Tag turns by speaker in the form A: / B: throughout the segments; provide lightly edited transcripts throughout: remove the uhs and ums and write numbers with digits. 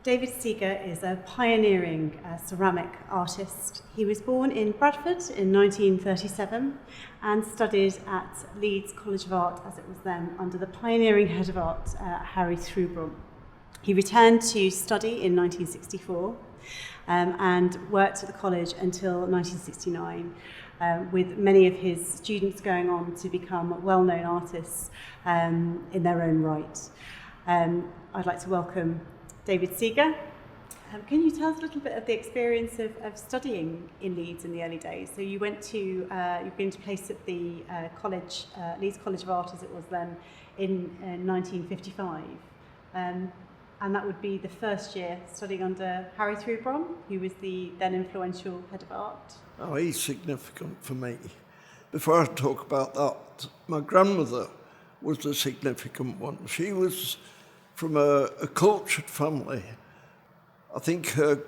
A: David Seegar is a pioneering ceramic artist. He was born in Bradford in 1937 and studied at Leeds College of Art, as it was then, under the pioneering head of art, Harry Throughbron. He returned to study in 1964 and worked at the college until 1969, with many of his students going on to become well-known artists in their own right. I'd like to welcome David Seegar. Can you tell us a little bit of the experience of studying in Leeds in the early days? So you've been placed at the college, Leeds College of Art as it was then, in 1955. And that would be the first year studying under Harry Throughbron, who was the then influential head of art.
B: Oh, he's significant for me. Before I talk about that, my grandmother was a significant one. She was from a cultured family. I think her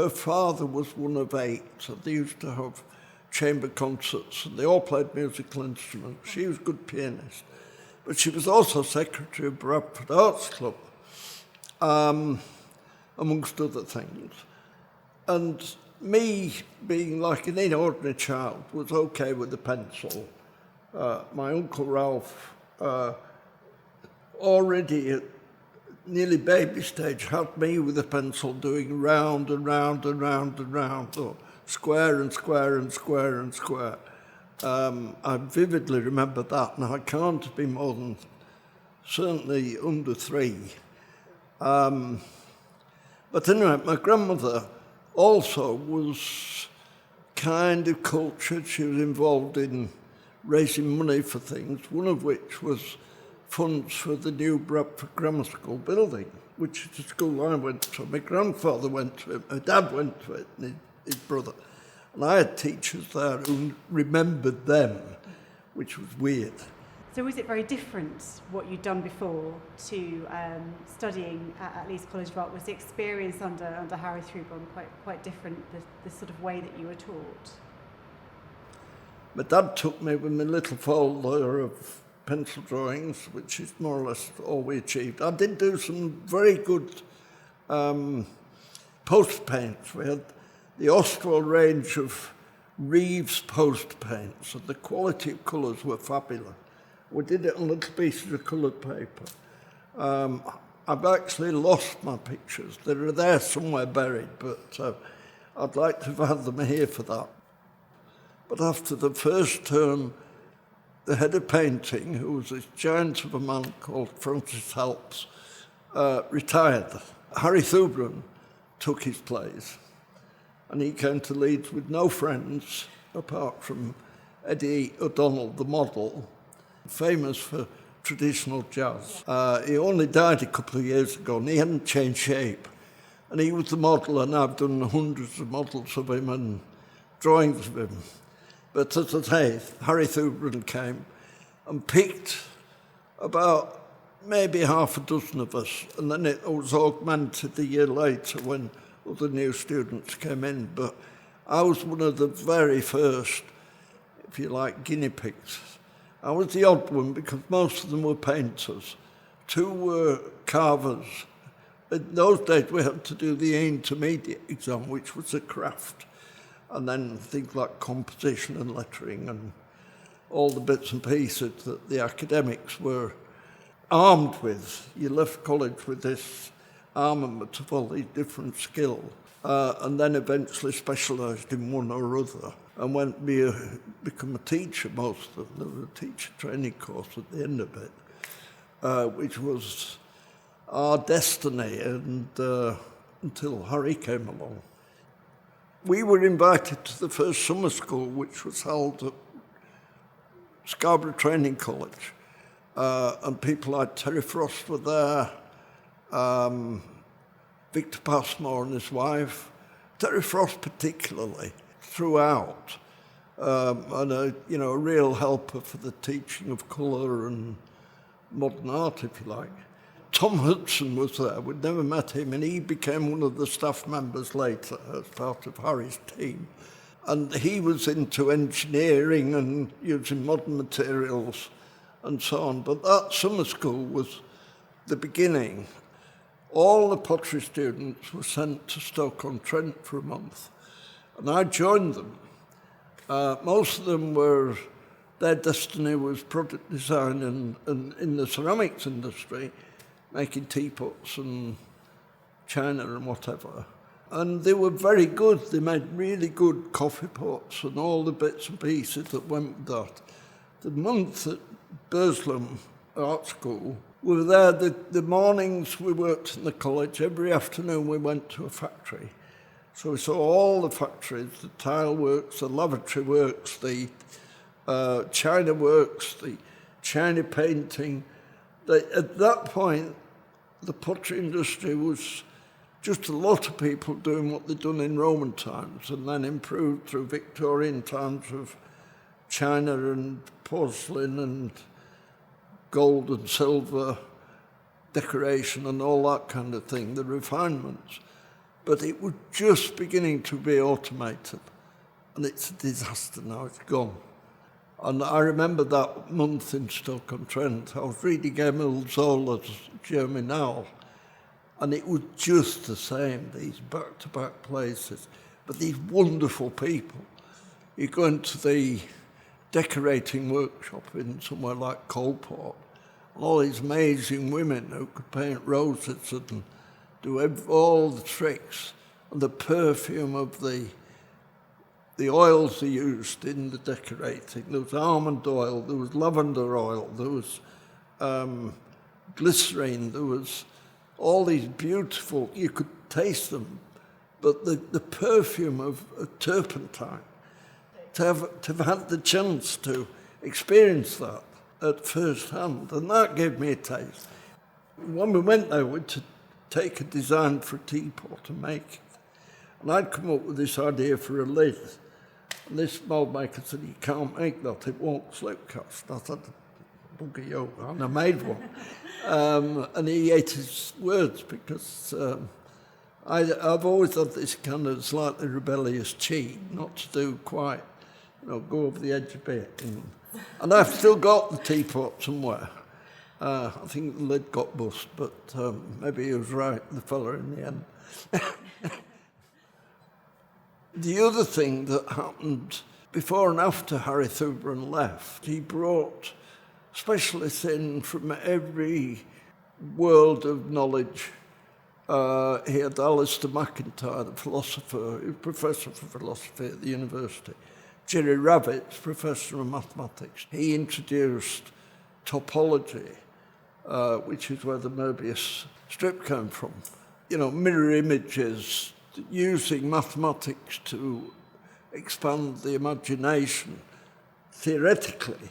B: father was one of 8, so they used to have chamber concerts, and they all played musical instruments. She was a good pianist, but she was also secretary of Bradford Arts Club, amongst other things. And me, being like an ordinary child, was okay with the pencil. My Uncle Ralph, already at nearly baby stage, had me with a pencil doing round and round and round and round, or square and square and square and square. I vividly remember that, and I can't be more than certainly under 3. But anyway, my grandmother also was kind of cultured. She was involved in raising money for things, one of which was funds for the new Bradford Grammar School building, which is the school I went to. My grandfather went to it, my dad went to it, and his brother. And I had teachers there who remembered them, which was weird.
A: So was it very different, what you'd done before, to studying at Leeds College of Art? Was the experience under Harry Throughbron quite different, the sort of way that you were taught?
B: My dad took me with my little folder of pencil drawings, which is more or less all we achieved. I did do some very good post paints. We had the Austral range of Reeves post paints, and the quality of colours were fabulous. We did it on little pieces of coloured paper. I've actually lost my pictures. They're there somewhere buried, but I'd like to have had them here for that. But after the first term, the head of painting, who was this giant of a man called Francis Helps, retired. Harry Throughbron took his place, and he came to Leeds with no friends apart from Eddie O'Donnell, the model, famous for traditional jazz. He only died a couple of years ago, and he hadn't changed shape. And he was the model, and I've done hundreds of models of him and drawings of him. But as I say, Harry Throughbron came and picked about maybe half a dozen of us, and then it was augmented a year later when other new students came in. But I was one of the very first, if you like, guinea pigs. I was the odd one because most of them were painters. 2 were carvers. In those days we had to do the intermediate exam, which was a craft. And then things like composition and lettering and all the bits and pieces that the academics were armed with. You left college with this armament of all these different skills, and then eventually specialised in one or other, and went to become a teacher, most of them. There was a teacher training course at the end of it, which was our destiny, and until Harry came along. We were invited to the first summer school, which was held at Scarborough Training College, and people like Terry Frost were there, Victor Passmore and his wife, Terry Frost particularly, throughout, and a real helper for the teaching of colour and modern art, if you like. Tom Hudson was there. We'd never met him, and he became one of the staff members later as part of Harry's team. And he was into engineering and using modern materials and so on. But that summer school was the beginning. all the pottery students were sent to Stoke-on-Trent for a month, and I joined them. Most of them were, their destiny was product design and in the ceramics industry, making teapots and china and whatever. And they were very good. They made really good coffee pots and all the bits and pieces that went with that. The month at Burslem Art School, we were there the mornings we worked in the college. Every afternoon we went to a factory. So we saw all the factories, the tile works, the lavatory works, the china works, the china painting. At that point, the pottery industry was just a lot of people doing what they'd done in Roman times and then improved through Victorian times of china and porcelain and gold and silver decoration and all that kind of thing, the refinements. But it was just beginning to be automated, and it's a disaster now, it's gone. And I remember that month in Stoke-on-Trent, I was reading Emile Zola's Germinal, and it was just the same, these back-to-back places, but these wonderful people. You go into the decorating workshop in somewhere like Coalport, and all these amazing women who could paint roses and do all the tricks, and the perfume of the oils they used in the decorating. There was almond oil, there was lavender oil, there was glycerine, there was all these beautiful, you could taste them, but the perfume of turpentine, to have had the chance to experience that at first hand, and that gave me a taste. When we went there, we to take a design for a teapot and make it. And I'd come up with this idea for a lid. And this mould maker said, "You can't make that, it won't slip cast." I thought, bugger you, and I made one. And he ate his words because I've always had this kind of slightly rebellious cheat, not to do quite, go over the edge a bit. And I've still got the teapot somewhere. I think the lid got bust, but maybe he was right, the fella, in the end. The other thing that happened before and after Harry Thuban left, he brought specialists in from every world of knowledge. He had Alistair McIntyre, the philosopher, who was professor for philosophy at the university. Jerry Rabbits, professor of mathematics. He introduced topology, which is where the Möbius strip came from. Mirror images, using mathematics to expand the imagination theoretically,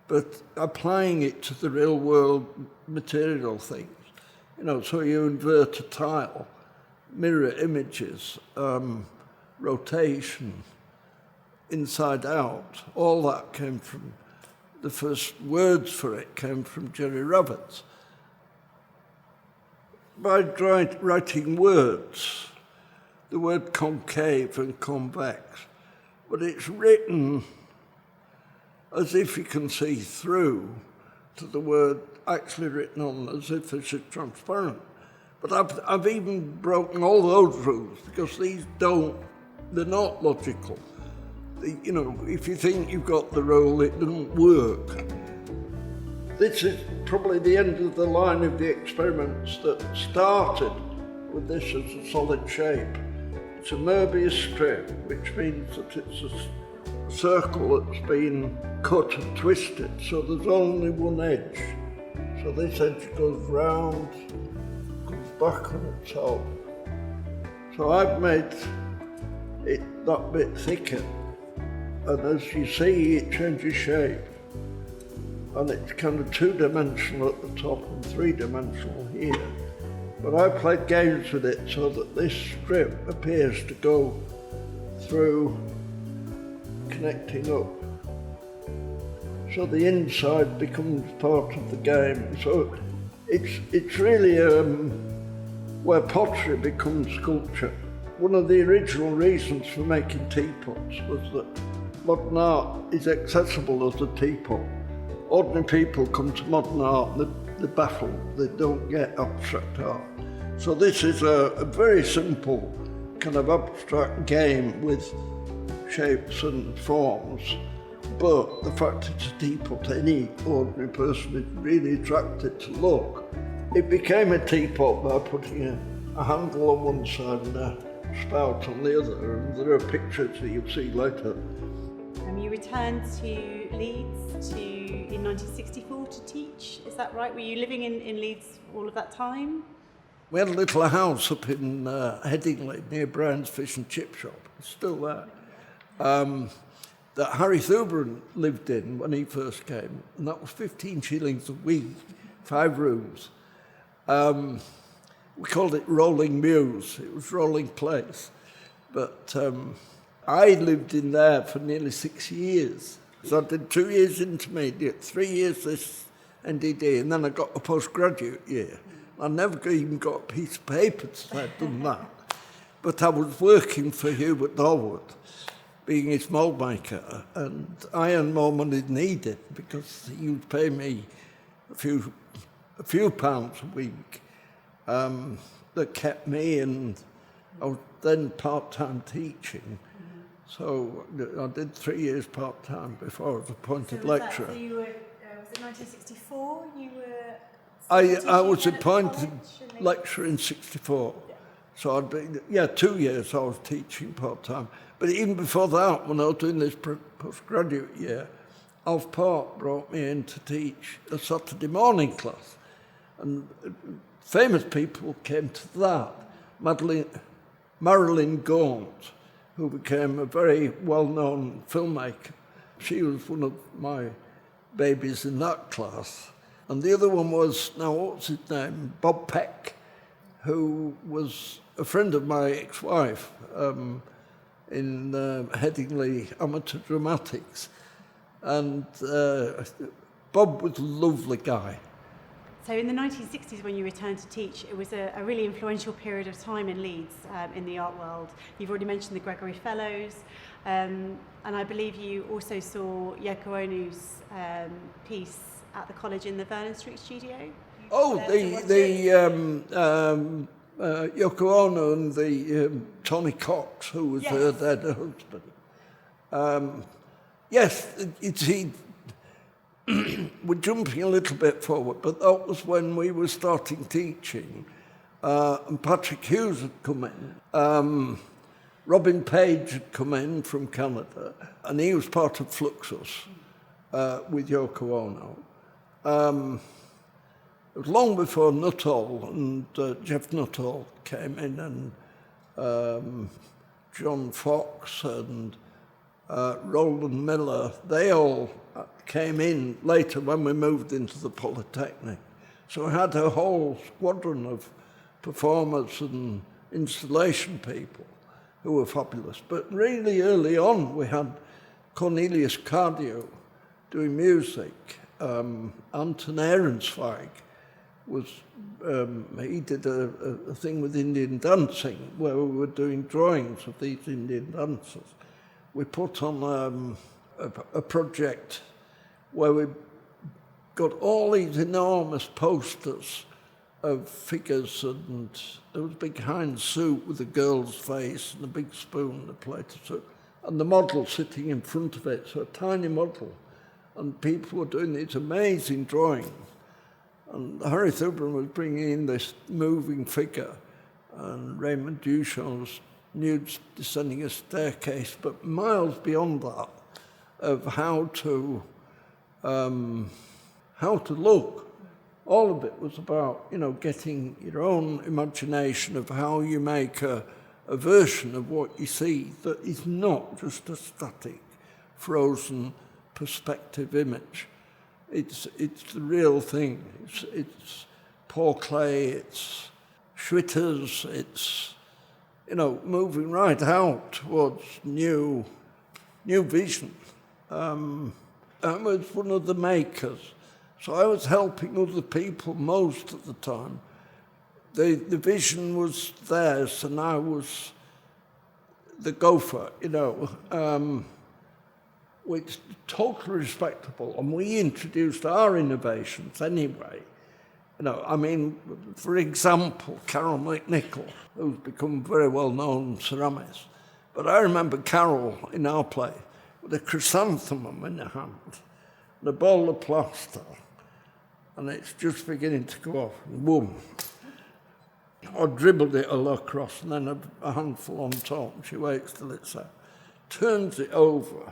B: but applying it to the real world material things. So you invert a tile, mirror images, rotation, inside out, all that came from, the first words for it came from Jerry Rabbits. By writing words, the word concave and convex, but it's written as if you can see through to the word actually written on, as if it's transparent. But I've even broken all those rules because they're not logical. If you think you've got the rule, it doesn't work. This is probably the end of the line of the experiments that started with this as a solid shape. It's a Möbius strip, which means that it's a circle that's been cut and twisted, so there's only one edge. So this edge goes round, comes back on itself. So I've made it that bit thicker, and as you see, it changes shape. And it's kind of two-dimensional at the top and three-dimensional here. But I played games with it so that this strip appears to go through, connecting up. So the inside becomes part of the game. So it's really where pottery becomes sculpture. One of the original reasons for making teapots was that modern art is accessible as a teapot. Ordinary people come to modern art and they're baffled. They don't get abstract art. So this is a very simple kind of abstract game with shapes and forms, but the fact it's a teapot, any ordinary person is really attracted to look. It became a teapot by putting a handle on one side and a spout on the other, and there are pictures that you'll see later.
A: You returned to Leeds in 1964 to teach, is that right? Were you living in Leeds all of that time?
B: We had a little house up in Headingley near Brown's Fish and Chip Shop. It's still there. That Harry Thuban lived in when he first came, and that was 15 shillings a week, 5 rooms. We called it Rolling Mews. It was Rolling Place. But I lived in there for nearly 6 years. So I did 2 years intermediate, 3 years this NDD, and then I got a postgraduate year. I never even got a piece of paper to say I'd done that. But I was working for Hubert Dorwood, being his mould maker, and I earned more money than he did because he would pay me a few pounds a week that kept me, and I was then part-time teaching. So I did 3 years part-time before I was appointed lecturer.
A: So you were, was it 1964 you were...
B: I was appointed lecturer in 64. Yeah. So I'd been, 2 years I was teaching part-time. But even before that, when I was doing this postgraduate year, Alf Park brought me in to teach a Saturday morning class. And famous people came to that. Marilyn Gaunt, who became a very well-known filmmaker. She was one of my babies in that class. And the other one was, now what's his name, Bob Peck, who was a friend of my ex-wife in Headingley Amateur Dramatics. And Bob was a lovely guy.
A: So in the 1960s, when you returned to teach, it was a really influential period of time in Leeds, in the art world. You've already mentioned the Gregory Fellows, and I believe you also saw Yoko Ono's piece at the college in the Vernon Street studio.
B: Yoko Ono and the Tony Cox, who was her dead husband. Yes, we're jumping a little bit forward, but that was when we were starting teaching, and Patrick Hughes had come in. Robin Page had come in from Canada, and he was part of Fluxus with Yoko Ono. It was long before Nuttall and Jeff Nuttall came in, and John Fox and Roland Miller. They all came in later when we moved into the Polytechnic. So I had a whole squadron of performers and installation people who were fabulous. But really early on, we had Cornelius Cardio doing music. Anton Ehrensweig was, he did a thing with Indian dancing where we were doing drawings of these Indian dancers. We put on a project where we got all these enormous posters of figures, and there was a big hind soup with a girl's face and a big spoon and a plate of soup, and the model sitting in front of it, so a tiny model. And people were doing these amazing drawings. And Harry Thuban was bringing in this moving figure, and Raymond Duchamp's nudes descending a staircase, but miles beyond that, of how to look. All of it was about, getting your own imagination of how you make a version of what you see that is not just a static, frozen perspective image. It's the real thing. It's Paul Klee, it's Schwitters, it's moving right out towards new vision. I was one of the makers, so I was helping other people most of the time. The vision was theirs, and I was the gopher, which is totally respectable. And we introduced our innovations anyway. You know, I mean, for example, Carol McNichol, who's become very well-known ceramist. But I remember Carol in our play with a chrysanthemum in her hand and a ball of plaster, and it's just beginning to go off, and boom. I dribbled it all across, and then a handful on top, and she waits till it's out, turns it over,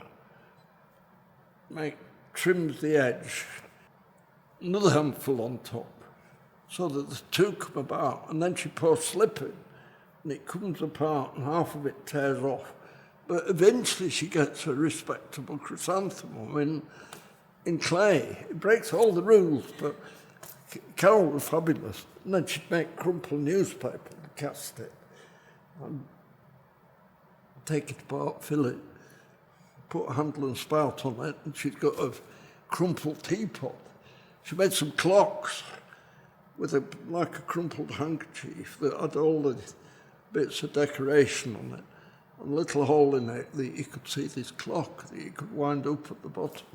B: trims the edge, another handful on top, so that the two come about, and then she pours slip in, and it comes apart, and half of it tears off. But eventually she gets a respectable chrysanthemum in clay. It breaks all the rules, but Carol was fabulous. And then she'd make crumpled newspaper and cast it, and take it apart, fill it, put a handle and spout on it, and she'd got a crumpled teapot. She made some clocks with like a crumpled handkerchief that had all the bits of decoration on it, and a little hole in it that you could see this clock that you could wind up at the bottom.